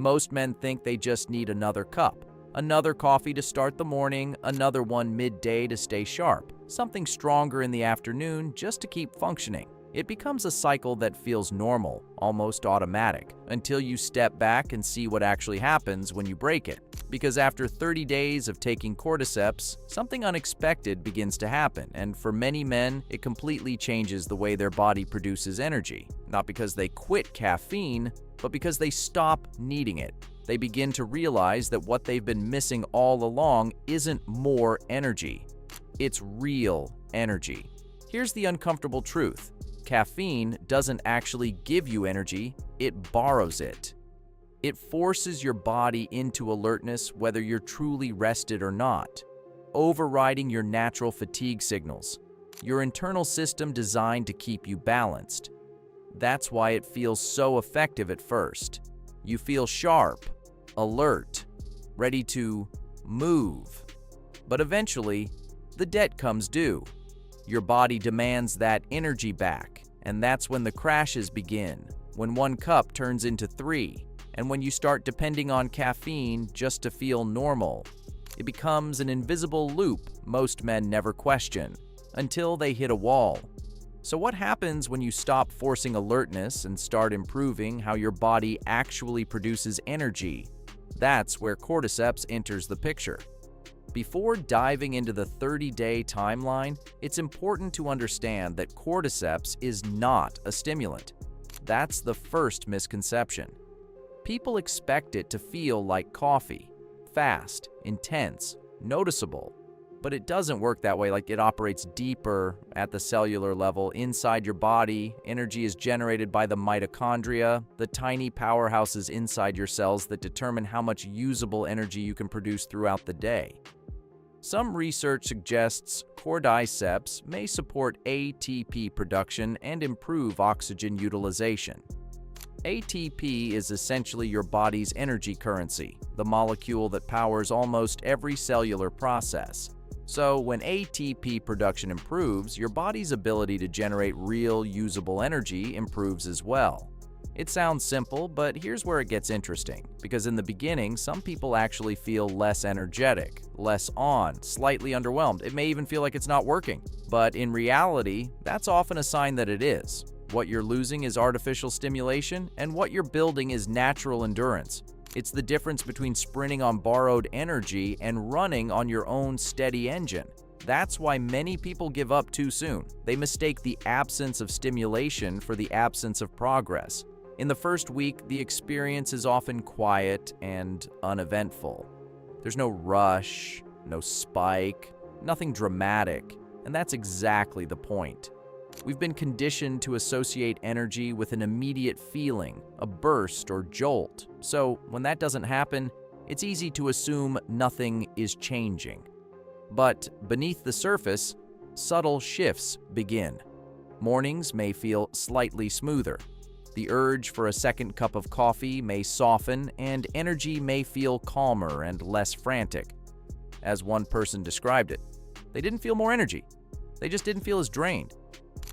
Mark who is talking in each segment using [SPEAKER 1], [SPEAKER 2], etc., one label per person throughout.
[SPEAKER 1] Most men think they just need another cup, another coffee to start the morning, another one midday to stay sharp, something stronger in the afternoon just to keep functioning. It becomes a cycle that feels normal, almost automatic, until you step back and see what actually happens when you break it. Because after 30 days of taking Cordyceps, something unexpected begins to happen, and for many men, it completely changes the way their body produces energy. Not because they quit caffeine, but because they stop needing it. They begin to realize that what they've been missing all along isn't more energy. It's real energy. Here's the uncomfortable truth. Caffeine doesn't actually give you energy, it borrows it. It forces your body into alertness whether you're truly rested or not, overriding your natural fatigue signals, your internal system designed to keep you balanced. That's why it feels so effective at first. You feel sharp, alert, ready to move. But eventually, the debt comes due. Your body demands that energy back, and that's when the crashes begin, when one cup turns into 3, and when you start depending on caffeine just to feel normal. It becomes an invisible loop most men never question, until they hit a wall. So what happens when you stop forcing alertness and start improving how your body actually produces energy? That's where Cordyceps enters the picture. Before diving into the 30-day timeline, it's important to understand that Cordyceps is not a stimulant. That's the first misconception. People expect it to feel like coffee, fast, intense, noticeable. But it doesn't work that way. It operates deeper at the cellular level inside your body. Energy is generated by the mitochondria, the tiny powerhouses inside your cells that determine how much usable energy you can produce throughout the day. Some research suggests Cordyceps may support ATP production and improve oxygen utilization. ATP is essentially your body's energy currency, the molecule that powers almost every cellular process. So when ATP production improves, your body's ability to generate real, usable energy improves as well. It sounds simple, but here's where it gets interesting, because in the beginning, some people actually feel less energetic, less on, slightly underwhelmed. It may even feel like it's not working. But in reality, that's often a sign that it is. What you're losing is artificial stimulation, and what you're building is natural endurance. It's the difference between sprinting on borrowed energy and running on your own steady engine. That's why many people give up too soon. They mistake the absence of stimulation for the absence of progress. In the first week, the experience is often quiet and uneventful. There's no rush, no spike, nothing dramatic, and that's exactly the point. We've been conditioned to associate energy with an immediate feeling, a burst or jolt. So when that doesn't happen, it's easy to assume nothing is changing. But beneath the surface, subtle shifts begin. Mornings may feel slightly smoother. The urge for a second cup of coffee may soften, and energy may feel calmer and less frantic. As one person described it, they didn't feel more energy. They just didn't feel as drained.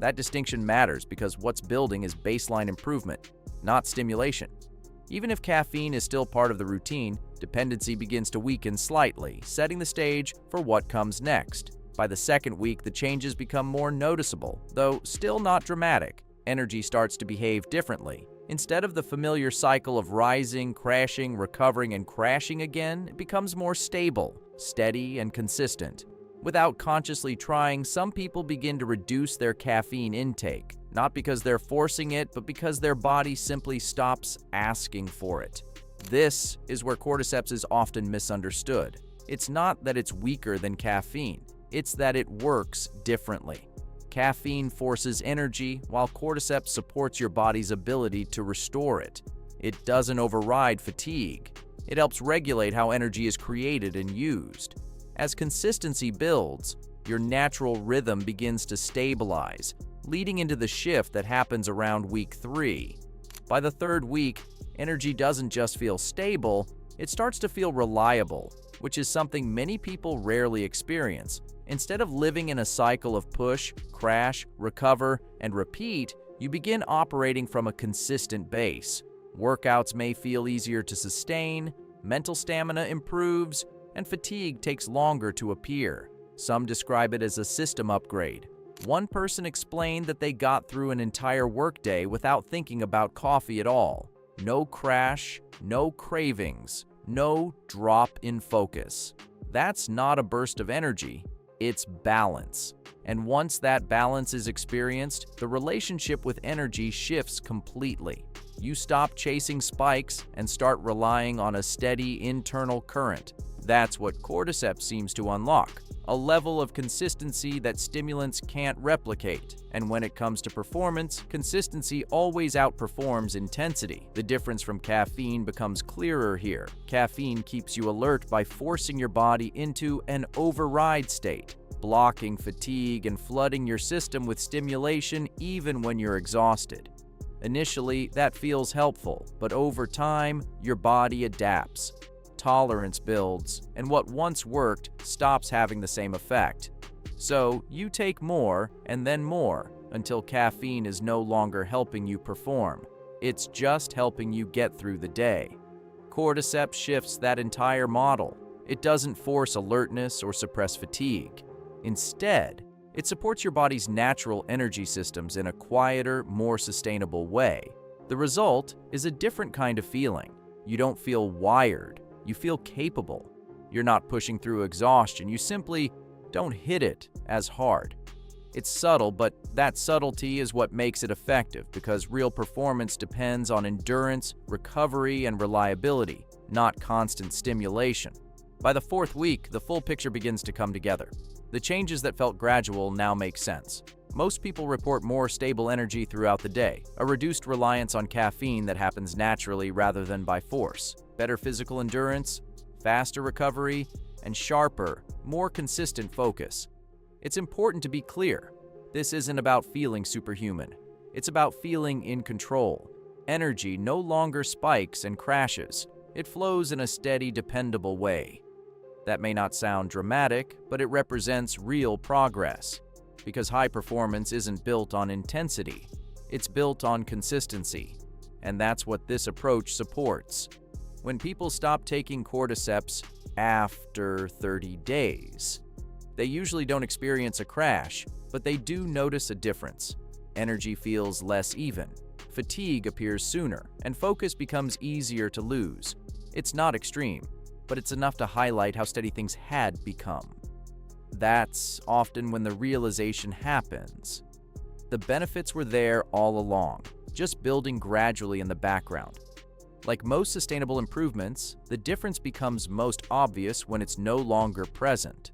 [SPEAKER 1] That distinction matters because what's building is baseline improvement, not stimulation. Even if caffeine is still part of the routine, dependency begins to weaken slightly, setting the stage for what comes next. By the second week, the changes become more noticeable, though still not dramatic. Energy starts to behave differently. Instead of the familiar cycle of rising, crashing, recovering, and crashing again, it becomes more stable, steady, and consistent. Without consciously trying, some people begin to reduce their caffeine intake, not because they're forcing it, but because their body simply stops asking for it. This is where Cordyceps is often misunderstood. It's not that it's weaker than caffeine, it's that it works differently. Caffeine forces energy, while Cordyceps supports your body's ability to restore it. It doesn't override fatigue. It helps regulate how energy is created and used. As consistency builds, your natural rhythm begins to stabilize, leading into the shift that happens around week 3. By the third week, energy doesn't just feel stable, it starts to feel reliable, which is something many people rarely experience. Instead of living in a cycle of push, crash, recover, and repeat, you begin operating from a consistent base. Workouts may feel easier to sustain, mental stamina improves, and fatigue takes longer to appear. Some describe it as a system upgrade. One person explained that they got through an entire workday without thinking about coffee at all. No crash, no cravings, no drop in focus. That's not a burst of energy, it's balance. And once that balance is experienced, the relationship with energy shifts completely. You stop chasing spikes and start relying on a steady internal current. That's what Cordyceps seems to unlock, a level of consistency that stimulants can't replicate. And when it comes to performance, consistency always outperforms intensity. The difference from caffeine becomes clearer here. Caffeine keeps you alert by forcing your body into an override state, blocking fatigue and flooding your system with stimulation even when you're exhausted. Initially, that feels helpful, but over time, your body adapts. Tolerance builds, and what once worked stops having the same effect. So you take more and then more until caffeine is no longer helping you perform. It's just helping you get through the day. Cordyceps shifts that entire model. It doesn't force alertness or suppress fatigue. Instead, it supports your body's natural energy systems in a quieter, more sustainable way. The result is a different kind of feeling. You don't feel wired. You feel capable. You're not pushing through exhaustion. You simply don't hit it as hard. It's subtle, but that subtlety is what makes it effective because real performance depends on endurance, recovery, and reliability, not constant stimulation. By the fourth week, the full picture begins to come together. The changes that felt gradual now make sense. Most people report more stable energy throughout the day, a reduced reliance on caffeine that happens naturally rather than by force, better physical endurance, faster recovery, and sharper, more consistent focus. It's important to be clear. This isn't about feeling superhuman. It's about feeling in control. Energy no longer spikes and crashes. It flows in a steady, dependable way. That may not sound dramatic, but it represents real progress. Because high performance isn't built on intensity, it's built on consistency. And that's what this approach supports. When people stop taking Cordyceps after 30 days, they usually don't experience a crash, but they do notice a difference. Energy feels less even, fatigue appears sooner, and focus becomes easier to lose. It's not extreme, but it's enough to highlight how steady things had become. That's often when the realization happens. The benefits were there all along, just building gradually in the background. Like most sustainable improvements, the difference becomes most obvious when it's no longer present.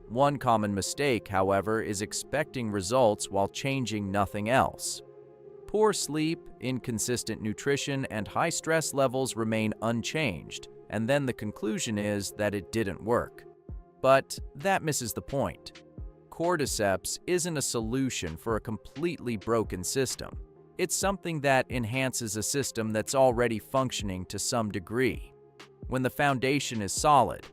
[SPEAKER 1] One common mistake, however, is expecting results while changing nothing else. Poor sleep, inconsistent nutrition, and high stress levels remain unchanged, and then the conclusion is that it didn't work. But that misses the point. Cordyceps isn't a solution for a completely broken system. It's something that enhances a system that's already functioning to some degree. When the foundation is solid,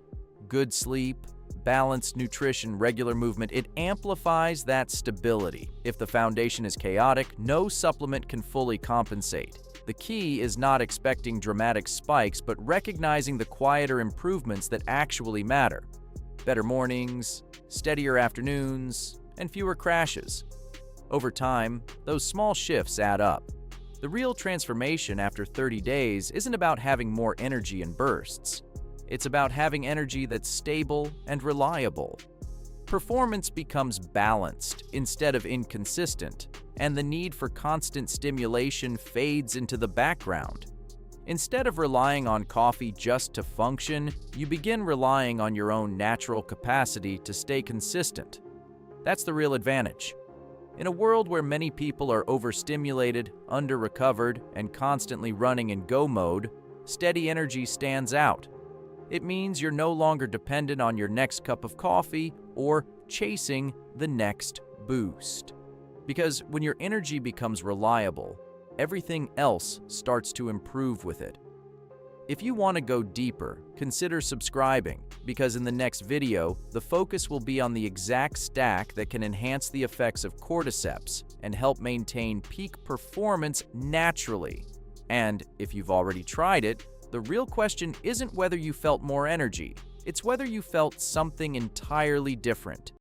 [SPEAKER 1] good sleep, balanced nutrition, regular movement, it amplifies that stability. If the foundation is chaotic, no supplement can fully compensate. The key is not expecting dramatic spikes, but recognizing the quieter improvements that actually matter. Better mornings, steadier afternoons, and fewer crashes. Over time, those small shifts add up. The real transformation after 30 days isn't about having more energy in bursts. It's about having energy that's stable and reliable. Performance becomes balanced instead of inconsistent, and the need for constant stimulation fades into the background. Instead of relying on coffee just to function, you begin relying on your own natural capacity to stay consistent. That's the real advantage. In a world where many people are overstimulated, under-recovered, and constantly running in go mode, steady energy stands out. It means you're no longer dependent on your next cup of coffee or chasing the next boost. Because when your energy becomes reliable, everything else starts to improve with it. If you want to go deeper, consider subscribing, because in the next video, the focus will be on the exact stack that can enhance the effects of Cordyceps and help maintain peak performance naturally. And if you've already tried it, the real question isn't whether you felt more energy, it's whether you felt something entirely different.